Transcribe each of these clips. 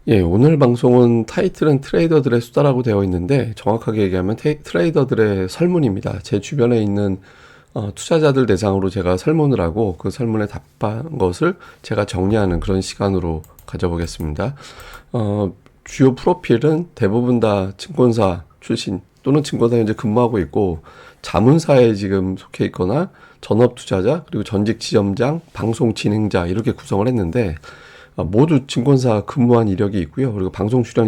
예, 오늘 방송은 타이틀은 트레이더들의 수다라고 되어 있는데 정확하게 얘기하면 트레이더들의 설문입니다. 제 주변에 있는 투자자들 대상으로 제가 설문을 하고 그 설문에 답한 것을 제가 정리하는 그런 시간으로 가져보겠습니다. 주요 프로필은 대부분 다 증권사 출신 또는 증권사에 이제 근무하고 있고 자문사에 지금 속해 있거나 전업 투자자 그리고 전직 지점장, 방송 진행자 이렇게 구성을 했는데 모두 증권사 근무한 이력이 있고요. 그리고 방송 출연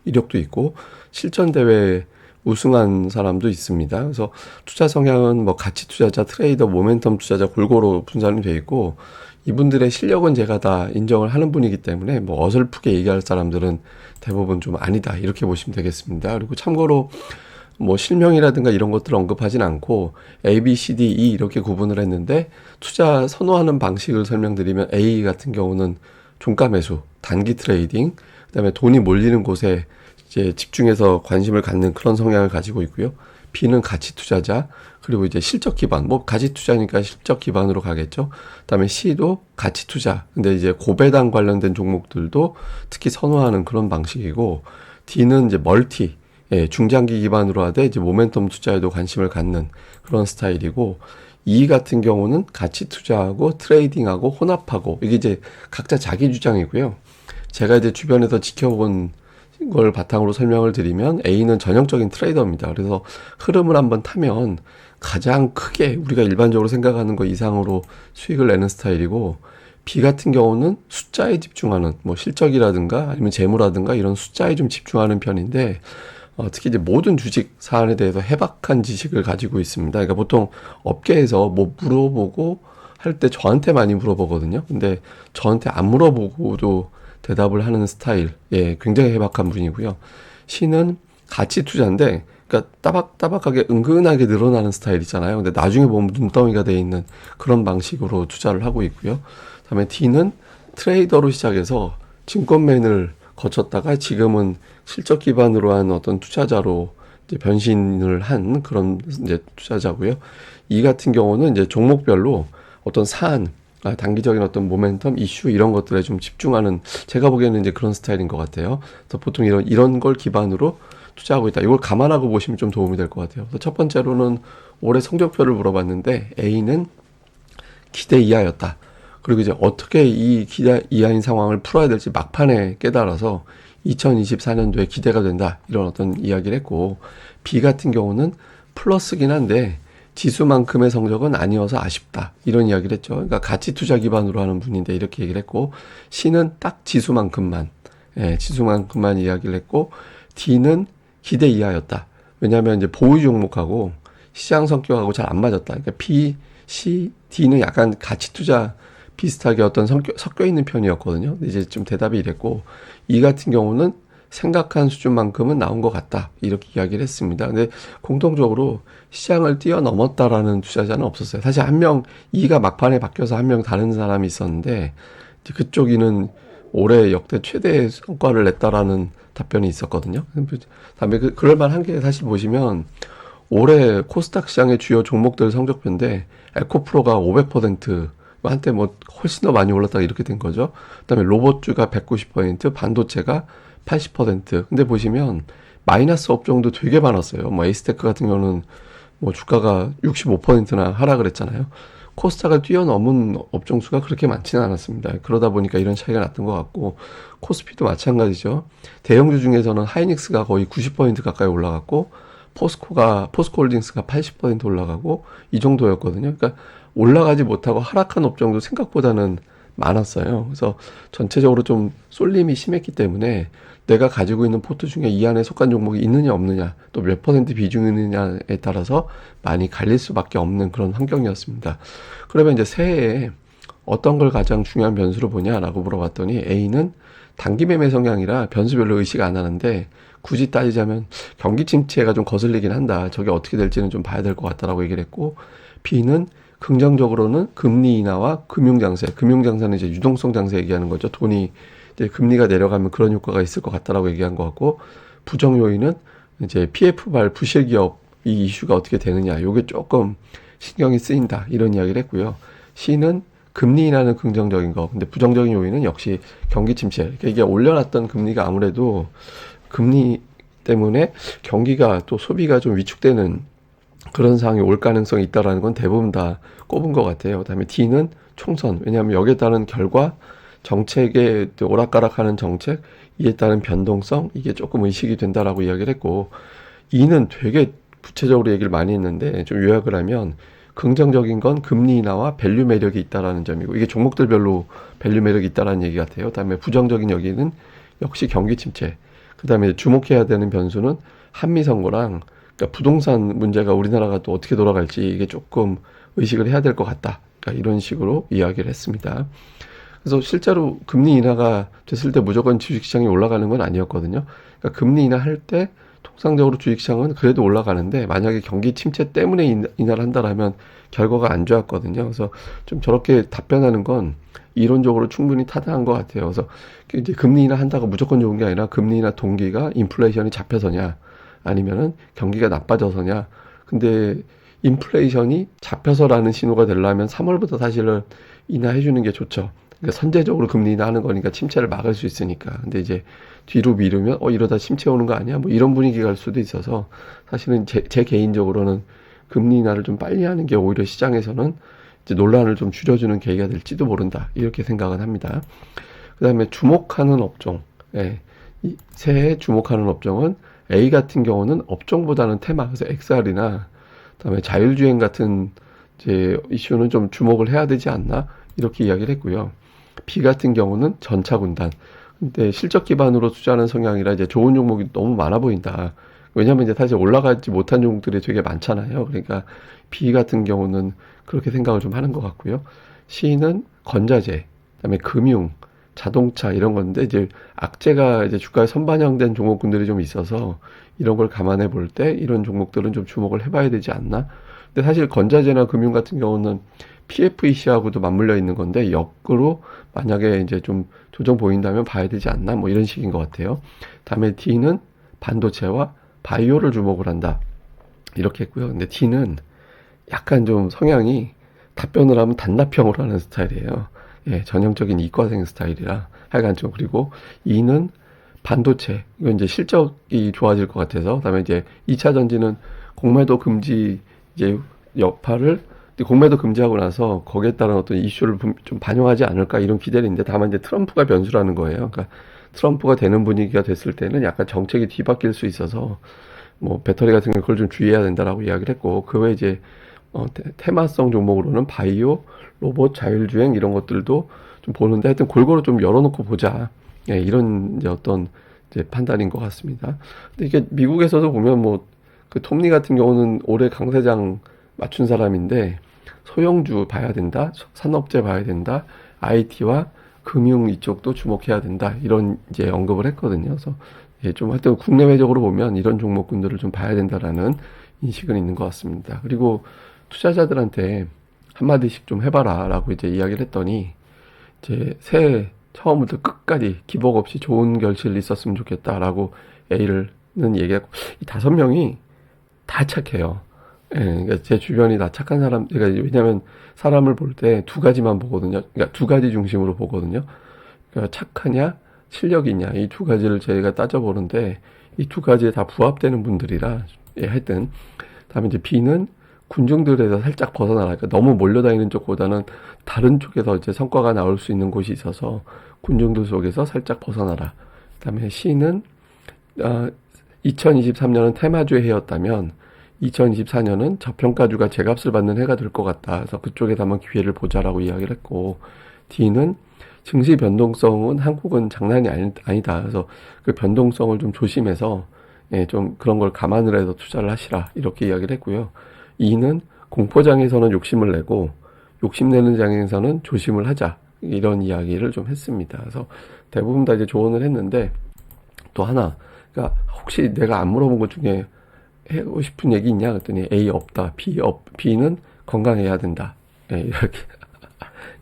이력도 있고 실전 대회 우승한 사람도 있습니다. 그래서 투자 성향은 뭐 가치 투자자, 트레이더, 모멘텀 투자자 골고루 분산이 되어 있고 이분들의 실력은 제가 다 인정을 하는 분이기 때문에 뭐 어설프게 얘기할 사람들은 대부분 좀 아니다 이렇게 보시면 되겠습니다. 그리고 참고로 뭐 실명이라든가 이런 것들을 언급하진 않고 A, B, C, D, E 이렇게 구분을 했는데 투자 선호하는 방식을 설명드리면 A 같은 경우는 종가 매수, 단기 트레이딩, 그다음에 돈이 몰리는 곳에 이제 집중해서 관심을 갖는 그런 성향을 가지고 있고요. B는 가치 투자자, 그리고 이제 실적 기반, 뭐 가치 투자니까 실적 기반으로 가겠죠. 그다음에 C도 가치 투자, 근데 이제 고배당 관련된 종목들도 특히 선호하는 그런 방식이고, D는 이제 멀티, 예, 중장기 기반으로 하되 이제 모멘텀 투자에도 관심을 갖는 그런 스타일이고, E 같은 경우는 가치 투자하고 트레이딩하고 혼합하고 이게 이제 각자 자기 주장이고요. 제가 이제 주변에서 지켜본 걸 바탕으로 설명을 드리면 A는 전형적인 트레이더입니다. 그래서 흐름을 한번 타면 가장 크게 우리가 일반적으로 생각하는 것 이상으로 수익을 내는 스타일이고 B 같은 경우는 숫자에 집중하는 뭐 실적이라든가 아니면 재무라든가 이런 숫자에 좀 집중하는 편인데 특히 이제 모든 주식 사안에 대해서 해박한 지식을 가지고 있습니다. 그러니까 보통 업계에서 뭐 물어보고 할 때 저한테 많이 물어보거든요. 근데 저한테 안 물어보고도 대답을 하는 스타일, 예, 굉장히 해박한 분이고요. C는 가치 투자인데, 그러니까 따박따박하게 은근하게 늘어나는 스타일이잖아요. 근데 나중에 보면 눈덩이가 돼 있는 그런 방식으로 투자를 하고 있고요. 그다음에 D는 트레이더로 시작해서 증권맨을 거쳤다가 지금은 실적 기반으로 한 어떤 투자자로 이제 변신을 한 그런 이제 투자자고요. 이 같은 경우는 이제 종목별로 어떤 사안, 단기적인 어떤 모멘텀, 이슈 이런 것들에 좀 집중하는 제가 보기에는 이제 그런 스타일인 것 같아요. 그래서 보통 이런 걸 기반으로 투자하고 있다. 이걸 감안하고 보시면 좀 도움이 될 것 같아요. 그래서 첫 번째로는 올해 성적표를 물어봤는데 A는 기대 이하였다. 그리고 이제 어떻게 이 기대 이하인 상황을 풀어야 될지 막판에 깨달아서 2024년도에 기대가 된다. 이런 어떤 이야기를 했고, B 같은 경우는 플러스긴 한데 지수만큼의 성적은 아니어서 아쉽다. 이런 이야기를 했죠. 그러니까 가치 투자 기반으로 하는 분인데 이렇게 얘기를 했고, C는 딱 지수만큼만, 예, 지수만큼만 이야기를 했고, D는 기대 이하였다. 왜냐하면 이제 보유 종목하고 시장 성격하고 잘 안 맞았다. 그러니까 B, C, D는 약간 가치 투자 비슷하게 어떤 섞여 있는 편이었거든요. 근데 이제 좀 대답이 이랬고, E 같은 경우는 생각한 수준만큼은 나온 것 같다. 이렇게 이야기를 했습니다. 근데 공통적으로 시장을 뛰어넘었다라는 투자자는 없었어요. 사실 한 명, E가 막판에 바뀌어서 한 명 다른 사람이 있었는데, 이제 그쪽 E는 올해 역대 최대 성과를 냈다라는 답변이 있었거든요. 다음에 그럴만한 게 사실 보시면, 올해 코스닥 시장의 주요 종목들 성적표인데, 에코프로가 500%, 한때 뭐 훨씬 더 많이 올랐다가 이렇게 된 거죠. 그다음에 로봇주가 190%, 반도체가 80%. 근데 보시면 마이너스 업종도 되게 많았어요. 뭐 에이스테크 같은 경우는 뭐 주가가 65%나 하락을 했잖아요. 코스닥을 뛰어넘은 업종 수가 그렇게 많지는 않았습니다. 그러다 보니까 이런 차이가 났던 것 같고 코스피도 마찬가지죠. 대형주 중에서는 하이닉스가 거의 90% 가까이 올라갔고 포스코홀딩스가 80% 올라가고 이 정도였거든요. 그러니까 올라가지 못하고 하락한 업종도 생각보다는 많았어요. 그래서 전체적으로 좀 쏠림이 심했기 때문에 내가 가지고 있는 포트 중에 이 안에 속한 종목이 있느냐 없느냐 또 몇 퍼센트 비중이 있느냐에 따라서 많이 갈릴 수밖에 없는 그런 환경이었습니다. 그러면 이제 새해에 어떤 걸 가장 중요한 변수로 보냐라고 물어봤더니 A는 단기 매매 성향이라 변수 별로 의식 안 하는데 굳이 따지자면 경기 침체가 좀 거슬리긴 한다. 저게 어떻게 될지는 좀 봐야 될 것 같다라고 얘기를 했고, B는 긍정적으로는 금리 인하와 금융장세, 금융장세는 이제 유동성 장세 얘기하는 거죠. 돈이 이제 금리가 내려가면 그런 효과가 있을 것 같다라고 얘기한 것 같고, 부정 요인은 이제 PF발 부실 기업 이 이슈가 어떻게 되느냐, 요게 조금 신경이 쓰인다 이런 이야기를 했고요. C는 금리 인하는 긍정적인 거. 근데 부정적인 요인은 역시 경기 침체. 그러니까 이게 올려놨던 금리가 아무래도 금리 때문에 경기가 또 소비가 좀 위축되는 그런 상황이 올 가능성이 있다라는 건 대부분 다 꼽은 것 같아요. 그다음에 D는 총선. 왜냐하면 여기에 따른 결과, 정책의 오락가락하는 정책, 이에 따른 변동성, 이게 조금 의식이 된다라고 이야기를 했고, E는 되게 구체적으로 얘기를 많이 했는데 좀 요약을 하면 긍정적인 건 금리 인하와 밸류 매력이 있다라는 점이고, 이게 종목들별로 밸류 매력이 있다라는 얘기 같아요. 그다음에 부정적인 여기는 역시 경기 침체. 그다음에 주목해야 되는 변수는 한미 선거랑, 그러니까 부동산 문제가 우리나라가 또 어떻게 돌아갈지 이게 조금 의식을 해야 될 것 같다. 그러니까 이런 식으로 이야기를 했습니다. 그래서 실제로 금리 인하가 됐을 때 무조건 주식시장이 올라가는 건 아니었거든요. 그러니까 금리 인하할 때 통상적으로 주식시장은 그래도 올라가는데, 만약에 경기 침체 때문에 인하를 한다라면 결과가 안 좋았거든요. 그래서 좀 저렇게 답변하는 건 이론적으로 충분히 타당한 것 같아요. 그래서 이제 금리 인하 한다고 무조건 좋은 게 아니라, 금리 인하 동기가 인플레이션이 잡혀서냐 아니면은 경기가 나빠져서냐. 근데 인플레이션이 잡혀서라는 신호가 되려면 3월부터 사실은 인하해 주는 게 좋죠. 그러니까 선제적으로 금리 인하하는 거니까 침체를 막을 수 있으니까. 근데 이제 뒤로 미루면 이러다 침체 오는 거 아니야? 뭐 이런 분위기가 갈 수도 있어서, 사실은 제 개인적으로는 금리 인하를 좀 빨리 하는 게 오히려 시장에서는 이제 논란을 좀 줄여주는 계기가 될지도 모른다. 이렇게 생각은 합니다. 그다음에 주목하는 업종. 예. 이 새해 주목하는 업종은 A 같은 경우는 업종보다는 테마, 그래서 XR이나 그다음에 자율주행 같은 이제 이슈는 좀 주목을 해야 되지 않나, 이렇게 이야기를 했고요. B 같은 경우는 전차 군단. 근데 실적 기반으로 투자하는 성향이라 이제 좋은 종목이 너무 많아 보인다. 왜냐면 이제 사실 올라가지 못한 종목들이 되게 많잖아요. 그러니까 B 같은 경우는 그렇게 생각을 좀 하는 것 같고요. C는 건자재, 그다음에 금융, 자동차 이런 건데, 이제 악재가 이제 주가에 선반영된 종목군들이 좀 있어서 이런 걸 감안해 볼 때 이런 종목들은 좀 주목을 해봐야 되지 않나. 근데 사실 건자재나 금융 같은 경우는 PFEC하고도 맞물려 있는 건데, 역으로 만약에 이제 좀 조정 보인다면 봐야 되지 않나, 뭐 이런 식인 것 같아요. 다음에 D는 반도체와 바이오를 주목을 한다, 이렇게 했고요. 근데 D는 약간 좀 성향이 답변을 하면 단답형으로 하는 스타일이에요. 예, 전형적인 이과생 스타일이라 하여간 좀. 그리고 E는 반도체, 이건 이제 실적이 좋아질 것 같아서. 그다음에 이제 2차 전지는 공매도 금지 이제 여파를, 공매도 금지하고 나서 거기에 따른 어떤 이슈를 좀 반영하지 않을까, 이런 기대를 있는데, 다만 이제 트럼프가 변수라는 거예요. 그러니까 트럼프가 되는 분위기가 됐을 때는 약간 정책이 뒤바뀔 수 있어서 뭐 배터리 같은 거 그걸 좀 주의해야 된다라고 이야기를 했고, 그 외에 이제 테마성 종목으로는 바이오, 로봇, 자율주행 이런 것들도 좀 보는데, 하여튼 골고루 좀 열어놓고 보자. 예, 이런 이제 어떤 이제 판단인 것 같습니다. 근데 이게 미국에서도 보면 뭐 그 톱니 같은 경우는 올해 강세장 맞춘 사람인데, 소형주 봐야 된다, 산업재 봐야 된다, IT와 금융 이쪽도 주목해야 된다, 이런 이제 언급을 했거든요. 그래서 예, 좀 하여튼 국내외적으로 보면 이런 종목군들을 좀 봐야 된다라는 인식은 있는 것 같습니다. 그리고 투자자들한테 한마디씩 좀 해봐라 라고 이제 이야기를 했더니, 이제 새해 처음부터 끝까지 기복 없이 좋은 결실이 있었으면 좋겠다라고 A는 얘기했고, 이 5명이 다 착해요. 예, 그러니까 제 주변이 다 착한 사람, 그러니까 왜냐면 사람을 볼 때 두 가지만 보거든요. 그러니까 두 가지 중심으로 보거든요. 그러니까 착하냐, 실력이 있냐, 이 두 가지를 저희가 따져보는데, 이 두 가지에 다 부합되는 분들이라, 예, 하여튼. 다음에 이제 B는 군중들에서 살짝 벗어나라. 그러니까 너무 몰려다니는 쪽보다는 다른 쪽에서 이제 성과가 나올 수 있는 곳이 있어서 군중들 속에서 살짝 벗어나라. 그다음에 C는 2023년은 테마주의 해였다면 2024년은 저평가주가 제값을 받는 해가 될 것 같다. 그래서 그쪽에서 한번 기회를 보자라고 이야기를 했고, D는 증시 변동성은 한국은 장난이 아니다. 그래서 그 변동성을 좀 조심해서, 예, 좀 그런 걸 감안을 해서 투자를 하시라, 이렇게 이야기를 했고요. E는 공포장에서는 욕심을 내고 욕심내는 장에서는 조심을 하자, 이런 이야기를 좀 했습니다. 그래서 대부분 다 이제 조언을 했는데, 또 하나, 그러니까 혹시 내가 안 물어본 것 중에 하고 싶은 얘기 있냐 그랬더니 A 없다, B는 건강해야 된다, 예, 이렇게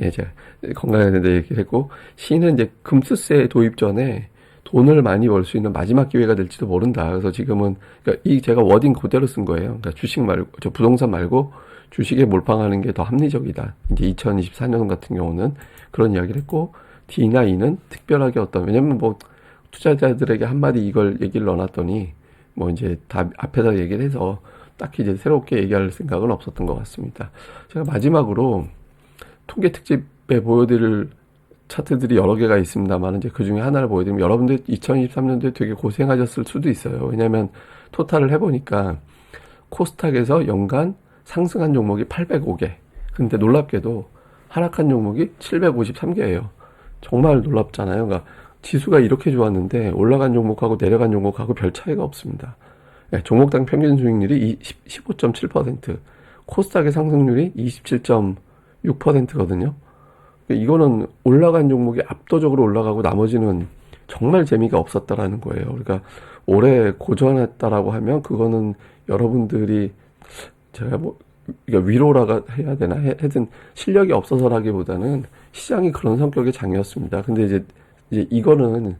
예, 제가 건강해야 된다 얘기를 했고, C는 이제 금수세 도입 전에 돈을 많이 벌 수 있는 마지막 기회가 될지도 모른다. 그래서 지금은, 그러니까 이 제가 워딩 그대로 쓴 거예요. 그러니까 주식 말고, 부동산 말고 주식에 몰빵하는 게 더 합리적이다. 이제 2024년 같은 경우는 그런 이야기를 했고, D나 E는 특별하게 왜냐면 뭐, 투자자들에게 한마디 이걸 얘기를 넣어놨더니, 뭐 이제 다 앞에서 얘기를 해서 딱히 이제 새롭게 얘기할 생각은 없었던 것 같습니다. 제가 마지막으로 통계 특집에 보여드릴 차트들이 여러 개가 있습니다만 이제 그 중에 하나를 보여드리면 여러분들 2023년도에 되게 고생하셨을 수도 있어요. 왜냐하면 토탈을 해보니까 코스닥에서 연간 상승한 종목이 805개. 근데 놀랍게도 하락한 종목이 753개예요. 정말 놀랍잖아요. 그러니까 지수가 이렇게 좋았는데 올라간 종목하고 내려간 종목하고 별 차이가 없습니다. 네, 종목당 평균 수익률이 15.7%, 코스닥의 상승률이 27.6%거든요. 이거는 올라간 종목이 압도적으로 올라가고 나머지는 정말 재미가 없었다라는 거예요. 그러니까 올해 고전했다라고 하면 그거는 여러분들이 제가 뭐 그러니까 위로라가 해야 되나 하여튼 실력이 없어서라기보다는 시장이 그런 성격의 장이었습니다. 근데 이제 이거는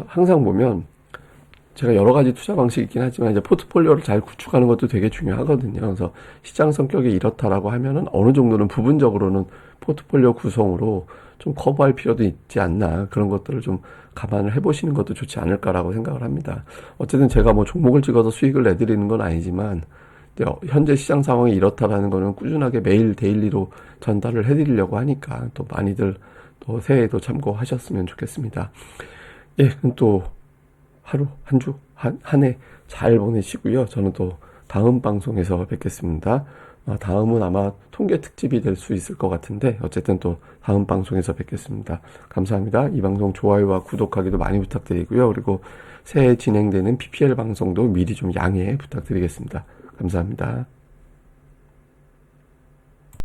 항상 보면 제가 여러 가지 투자 방식이 있긴 하지만 이제 포트폴리오를 잘 구축하는 것도 되게 중요하거든요. 그래서 시장 성격이 이렇다라고 하면은 어느 정도는 부분적으로는 포트폴리오 구성으로 좀 커버할 필요도 있지 않나, 그런 것들을 좀 감안을 해보시는 것도 좋지 않을까라고 생각을 합니다. 어쨌든 제가 뭐 종목을 찍어서 수익을 내드리는 건 아니지만 현재 시장 상황이 이렇다라는 거는 꾸준하게 매일 데일리로 전달을 해드리려고 하니까 또 많이들 또 새해에도 참고하셨으면 좋겠습니다. 예, 그럼 또 하루, 한 주, 한 해 잘 보내시고요. 저는 또 다음 방송에서 뵙겠습니다. 다음은 아마 통계 특집이 될 수 있을 것 같은데 어쨌든 또 다음 방송에서 뵙겠습니다. 감사합니다. 이 방송 좋아요와 구독하기도 많이 부탁드리고요. 그리고 새해 진행되는 PPL 방송도 미리 좀 양해 부탁드리겠습니다. 감사합니다.